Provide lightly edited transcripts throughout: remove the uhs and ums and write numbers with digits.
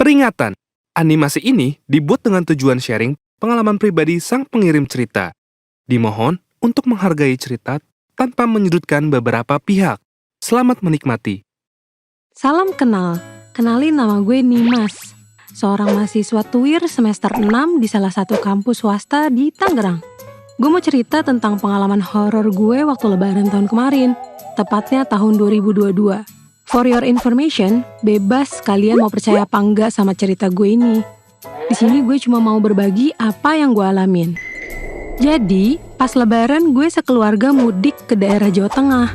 Peringatan, animasi ini dibuat dengan tujuan sharing pengalaman pribadi sang pengirim cerita. Dimohon untuk menghargai cerita tanpa menyudutkan beberapa pihak. Selamat menikmati. Salam kenal, kenalin nama gue Nimas, seorang mahasiswa TUIR semester 6 di salah satu kampus swasta di Tangerang. Gue mau cerita tentang pengalaman horor gue waktu lebaran tahun kemarin, tepatnya tahun 2022. For your information, bebas kalian mau percaya apa enggak sama cerita gue ini. Di sini gue cuma mau berbagi apa yang gue alamin. Jadi, pas lebaran gue sekeluarga mudik ke daerah Jawa Tengah.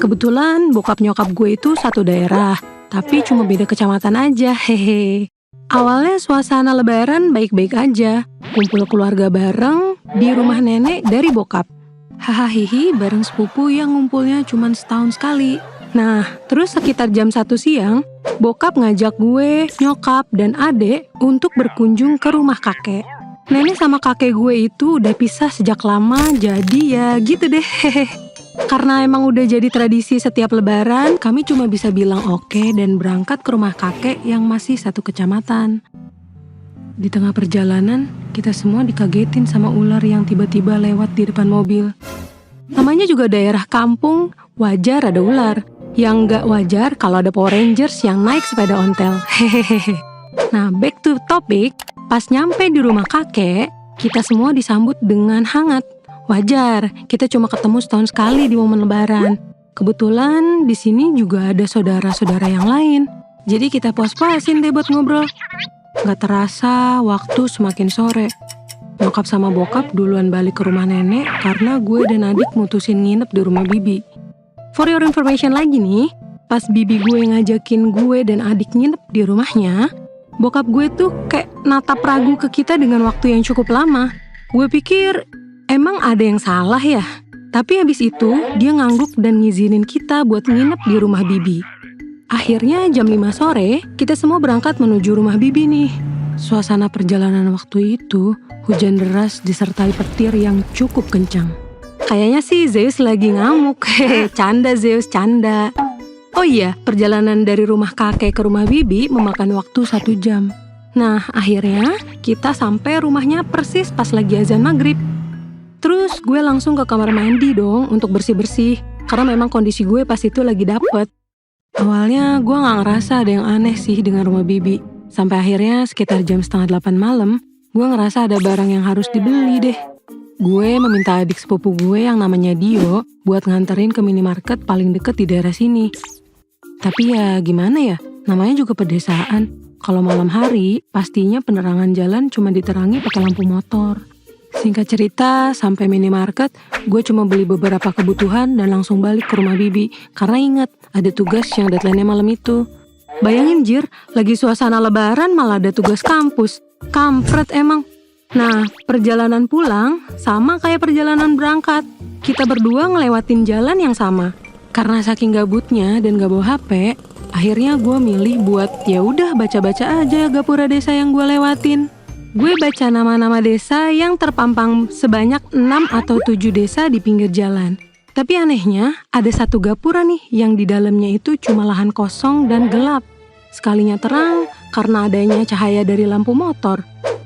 Kebetulan bokap nyokap gue itu satu daerah, tapi cuma beda kecamatan aja, hehe. Awalnya suasana lebaran baik-baik aja, kumpul keluarga bareng di rumah nenek dari bokap. Hahaha bareng sepupu yang ngumpulnya cuma setahun sekali. Nah, terus sekitar jam 1 siang, bokap ngajak gue, nyokap, dan adek untuk berkunjung ke rumah kakek. Nenek sama kakek gue itu udah pisah sejak lama, jadi ya gitu deh, hehe. Karena emang udah jadi tradisi setiap lebaran, kami cuma bisa bilang oke dan berangkat ke rumah kakek yang masih satu kecamatan. Di tengah perjalanan, kita semua dikagetin sama ular yang tiba-tiba lewat di depan mobil. Namanya juga daerah kampung, wajar ada ular. Yang nggak wajar kalau ada Power Rangers yang naik sepeda ontel, hehehe. Nah, back to topic, pas nyampe di rumah kakek, kita semua disambut dengan hangat. Wajar, kita cuma ketemu setahun sekali di momen lebaran. Kebetulan di sini juga ada saudara-saudara yang lain. Jadi kita puas-puasin deh buat ngobrol. Gak terasa, waktu semakin sore. Nyokap sama bokap duluan balik ke rumah nenek karena gue dan adik mutusin nginep di rumah bibi. For your information lagi nih, pas bibi gue ngajakin gue dan adik nginep di rumahnya, bokap gue tuh kayak natap ragu ke kita dengan waktu yang cukup lama. Gue pikir, emang ada yang salah ya? Tapi habis itu, dia ngangguk dan ngizinin kita buat nginep di rumah bibi. Akhirnya jam 5 sore, kita semua berangkat menuju rumah bibi nih. Suasana perjalanan waktu itu, hujan deras disertai petir yang cukup kencang. Kayaknya sih Zeus lagi ngamuk, hehe, canda Zeus, canda. Oh iya, perjalanan dari rumah kakek ke rumah bibi memakan waktu 1 jam. Nah, akhirnya kita sampai rumahnya persis pas lagi azan maghrib. Terus gue langsung ke kamar mandi dong untuk bersih-bersih, karena memang kondisi gue pas itu lagi dapet. Awalnya gue gak ngerasa ada yang aneh sih dengan rumah bibi. Sampai akhirnya sekitar jam 7:30 malam, gue ngerasa ada barang yang harus dibeli deh. Gue meminta adik sepupu gue yang namanya Dio buat nganterin ke minimarket paling deket di daerah sini. Tapi ya gimana ya, namanya juga pedesaan. Kalau malam hari, pastinya penerangan jalan cuma diterangi pakai lampu motor. Singkat cerita, sampai minimarket, gue cuma beli beberapa kebutuhan dan langsung balik ke rumah bibi. Karena ingat, ada tugas yang deadline-nya malam itu. Bayangin Jir, lagi suasana lebaran malah ada tugas kampus. Kampret emang. Nah, perjalanan pulang sama kayak perjalanan berangkat. Kita berdua ngelewatin jalan yang sama. Karena saking gabutnya dan gak bawa HP, akhirnya gue milih buat ya udah baca-baca aja gapura desa yang gue lewatin. Gue baca nama-nama desa yang terpampang sebanyak 6 atau 7 desa di pinggir jalan. Tapi anehnya, ada satu gapura nih yang di dalamnya itu cuma lahan kosong dan gelap. Sekalinya terang karena adanya cahaya dari lampu motor.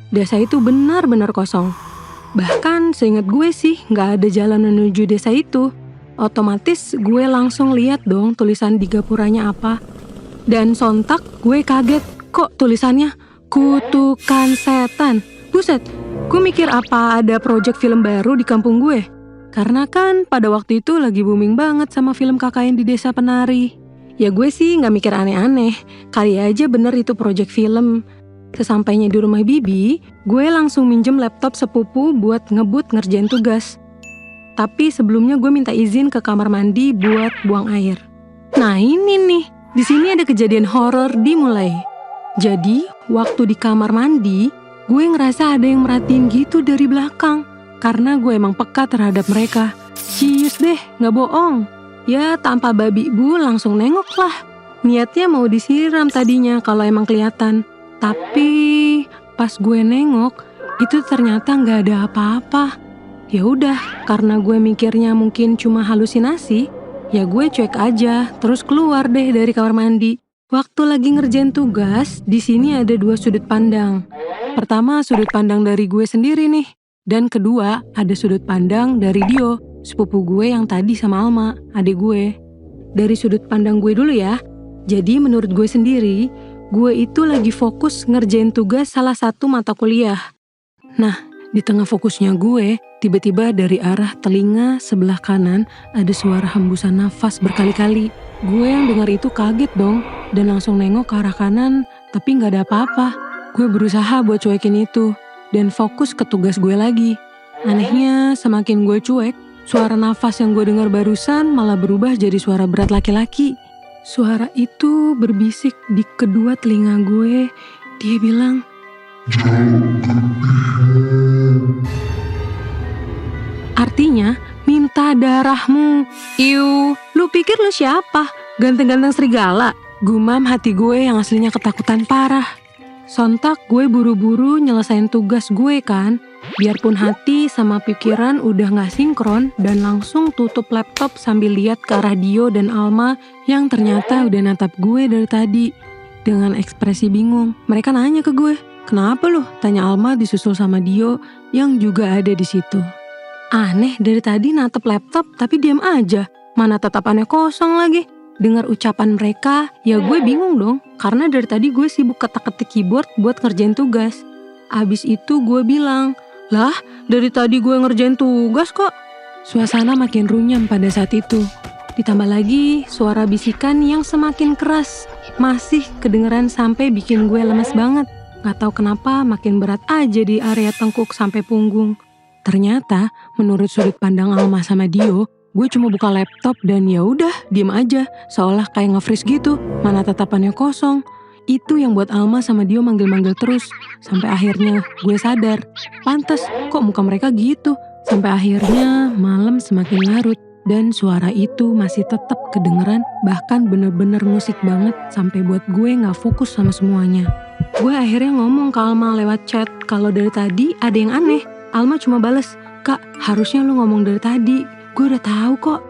Desa itu benar-benar kosong. Bahkan seingat gue sih gak ada jalan menuju desa itu. Otomatis gue langsung lihat dong tulisan di gapuranya apa. Dan sontak gue kaget, kok tulisannya Kutukan Setan. Buset, gue mikir apa ada project film baru di kampung gue. Karena kan pada waktu itu lagi booming banget sama film KKN di Desa Penari. Ya gue sih gak mikir aneh-aneh, kali aja bener itu project film. Sesampainya di rumah bibi, gue langsung minjem laptop sepupu buat ngebut ngerjain tugas. Tapi sebelumnya gue minta izin ke kamar mandi buat buang air. Nah ini nih, di sini ada kejadian horor dimulai. Jadi, waktu di kamar mandi, gue ngerasa ada yang merhatiin gitu dari belakang. Karena gue emang peka terhadap mereka. Cius deh, gak bohong. Ya tanpa babi bu langsung nengok lah. Niatnya mau disiram tadinya kalau emang kelihatan. Tapi pas gue nengok, itu ternyata nggak ada apa-apa. Ya udah, karena gue mikirnya mungkin cuma halusinasi, ya gue cuek aja, terus keluar deh dari kamar mandi. Waktu lagi ngerjain tugas, di sini ada 2 sudut pandang. Pertama, sudut pandang dari gue sendiri nih. Dan kedua, ada sudut pandang dari Dio, sepupu gue yang tadi sama Alma, adik gue. Dari sudut pandang gue dulu ya. Jadi menurut gue sendiri, gue itu lagi fokus ngerjain tugas salah satu mata kuliah. Nah, di tengah fokusnya gue, tiba-tiba dari arah telinga sebelah kanan ada suara hembusan nafas berkali-kali. Gue yang dengar itu kaget dong, dan langsung nengok ke arah kanan, tapi gak ada apa-apa. Gue berusaha buat cuekin itu, dan fokus ke tugas gue lagi. Anehnya, semakin gue cuek, suara nafas yang gue dengar barusan malah berubah jadi suara berat laki-laki. Suara itu berbisik di kedua telinga gue. Dia bilang, artinya, minta darahmu. Iu, lu pikir lu siapa? Ganteng-ganteng serigala? Gumam hati gue yang aslinya ketakutan parah. Sontak gue buru-buru nyelesain tugas gue kan. Biarpun hati sama pikiran udah gak sinkron dan langsung tutup laptop sambil lihat ke arah Dio dan Alma yang ternyata udah natap gue dari tadi. Dengan ekspresi bingung, mereka nanya ke gue, "Kenapa lu?" Tanya Alma disusul sama Dio yang juga ada di situ. Aneh, dari tadi natap laptop tapi diam aja. Mana tatapannya kosong lagi. Dengar ucapan mereka, ya gue bingung dong. Karena dari tadi gue sibuk ketik-ketik keyboard buat ngerjain tugas. Abis itu gue bilang, "Lah, dari tadi gue ngerjain tugas kok." Suasana makin runyam pada saat itu. Ditambah lagi suara bisikan yang semakin keras. Masih kedengeran sampai bikin gue lemes banget. Gak tahu kenapa makin berat aja di area tengkuk sampai punggung. Ternyata, menurut sudut pandang Alma sama Dio, gue cuma buka laptop dan ya udah diem aja, seolah kayak nge-freeze gitu, mana tatapannya kosong. Itu yang buat Alma sama Dio manggil-manggil terus, sampai akhirnya gue sadar, pantas kok muka mereka gitu. Sampai akhirnya malam semakin larut dan suara itu masih tetap kedengeran, bahkan bener-bener musik banget sampai buat gue gak fokus sama semuanya. Gue akhirnya ngomong ke Alma lewat chat kalau dari tadi ada yang aneh. Alma cuma bales, "Kak, harusnya lu ngomong dari tadi. Gue udah tahu kok."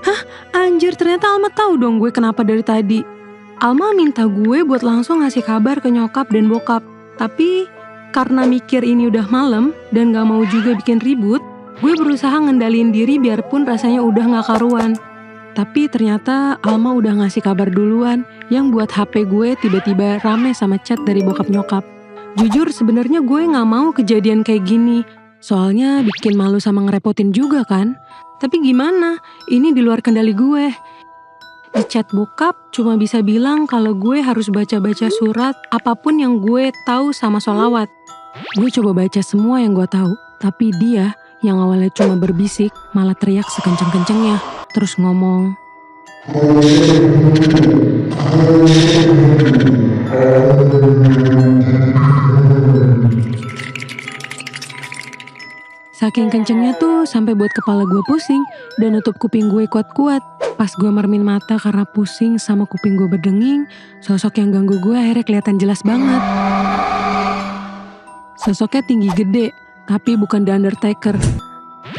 Hah? Anjir, ternyata Alma tahu dong gue kenapa dari tadi. Alma minta gue buat langsung ngasih kabar ke nyokap dan bokap. Tapi karena mikir ini udah malam dan gak mau juga bikin ribut, gue berusaha ngendaliin diri biarpun rasanya udah gak karuan. Tapi ternyata Alma udah ngasih kabar duluan yang buat HP gue tiba-tiba rame sama chat dari bokap nyokap. Jujur sebenarnya gue gak mau kejadian kayak gini. Soalnya bikin malu sama ngerepotin juga kan. Tapi gimana? Ini di luar kendali gue. Di chat bokap cuma bisa bilang kalau gue harus baca-baca surat apapun yang gue tahu sama sholawat. Gue coba baca semua yang gue tahu. Tapi dia yang awalnya cuma berbisik malah teriak sekenceng-kencengnya. Terus ngomong, saking kencengnya tuh sampai buat kepala gue pusing dan nutup kuping gue kuat-kuat. Pas gue mermin mata karena pusing sama kuping gue berdenging, sosok yang ganggu gue akhirnya kelihatan jelas banget. Sosoknya tinggi gede, tapi bukan The Undertaker.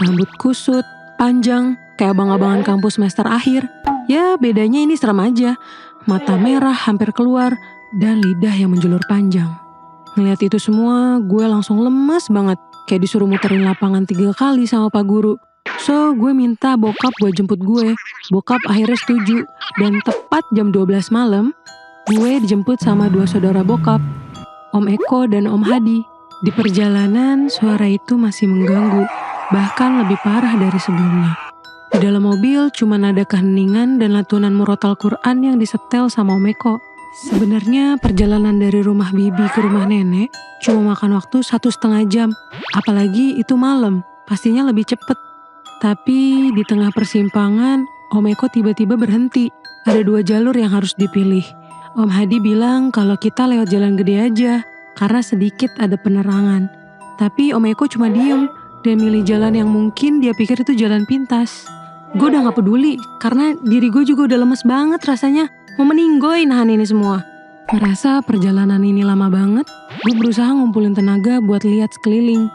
Rambut kusut, panjang, kayak abang-abangan kampus semester akhir. Ya bedanya ini serem aja. Mata merah hampir keluar, dan lidah yang menjulur panjang. Ngeliat itu semua, gue langsung lemes banget. Kayak disuruh muterin lapangan 3 kali sama Pak Guru. So, gue minta bokap buat jemput gue. Bokap akhirnya setuju. Dan tepat jam 12 malam, gue dijemput sama 2 saudara bokap, Om Eko dan Om Hadi. Di perjalanan, suara itu masih mengganggu, bahkan lebih parah dari sebelumnya. Di dalam mobil cuma ada keheningan dan lantunan murotal Quran yang disetel sama Om Eko. Sebenarnya perjalanan dari rumah bibi ke rumah nenek cuma makan waktu 1,5 jam. Apalagi itu malam, pastinya lebih cepet. Tapi di tengah persimpangan, Om Eko tiba-tiba berhenti. Ada 2 jalur yang harus dipilih. Om Hadi bilang kalau kita lewat jalan gede aja, karena sedikit ada penerangan. Tapi Om Eko cuma diem dan milih jalan yang mungkin dia pikir itu jalan pintas. Gue udah gak peduli, karena diri gue juga udah lemes banget rasanya. Mau meninggoy nahan ini semua. Merasa perjalanan ini lama banget, gue berusaha ngumpulin tenaga buat lihat sekeliling.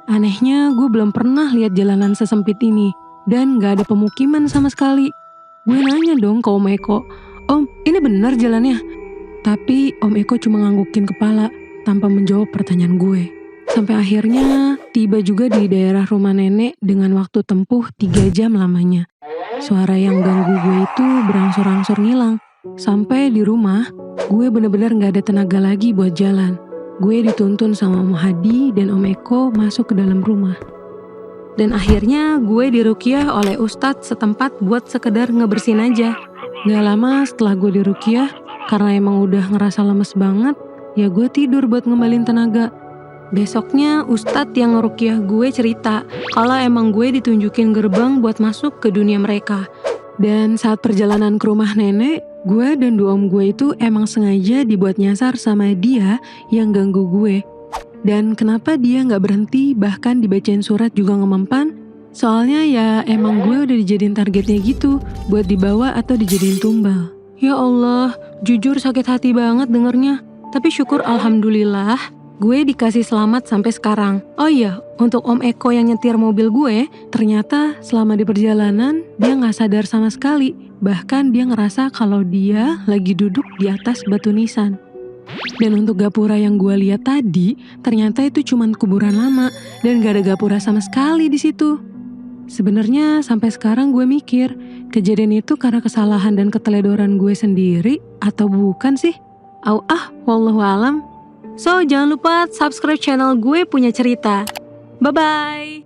Anehnya gue belum pernah lihat jalanan sesempit ini, dan gak ada pemukiman sama sekali. Gue nanya dong ke Om Eko, "Om, ini benar jalannya?" Tapi Om Eko cuma nganggukin kepala tanpa menjawab pertanyaan gue. Sampai akhirnya tiba juga di daerah rumah nenek dengan waktu tempuh 3 jam lamanya. Suara yang ganggu gue itu berangsur-angsur ngilang. Sampai di rumah, gue bener-bener gak ada tenaga lagi buat jalan. Gue dituntun sama Om Hadi dan Om Eko masuk ke dalam rumah. Dan akhirnya gue diruqyah oleh ustadz setempat buat sekedar ngebersihin aja. Gak lama setelah gue diruqyah, karena emang udah ngerasa lemes banget, ya gue tidur buat ngembalin tenaga. Besoknya ustadz yang ngeruqyah gue cerita kalau emang gue ditunjukin gerbang buat masuk ke dunia mereka. Dan saat perjalanan ke rumah nenek, gue dan 2 om gue itu emang sengaja dibuat nyasar sama dia yang ganggu gue. Dan kenapa dia gak berhenti bahkan dibacain surat juga ngemempan? Soalnya ya emang gue udah dijadiin targetnya gitu buat dibawa atau dijadiin tumbal. Ya Allah, jujur sakit hati banget dengernya. Tapi syukur alhamdulillah gue dikasih selamat sampai sekarang. Oh iya, untuk Om Eko yang nyetir mobil gue, ternyata selama di perjalanan dia gak sadar sama sekali. Bahkan dia ngerasa kalau dia lagi duduk di atas batu nisan. Dan untuk gapura yang gue lihat tadi, ternyata itu cuma kuburan lama dan gak ada gapura sama sekali di situ. Sebenarnya sampai sekarang gue mikir, kejadian itu karena kesalahan dan keteledoran gue sendiri atau bukan sih? Wallahu alam. So, jangan lupa subscribe channel Gue Punya Cerita. Bye-bye!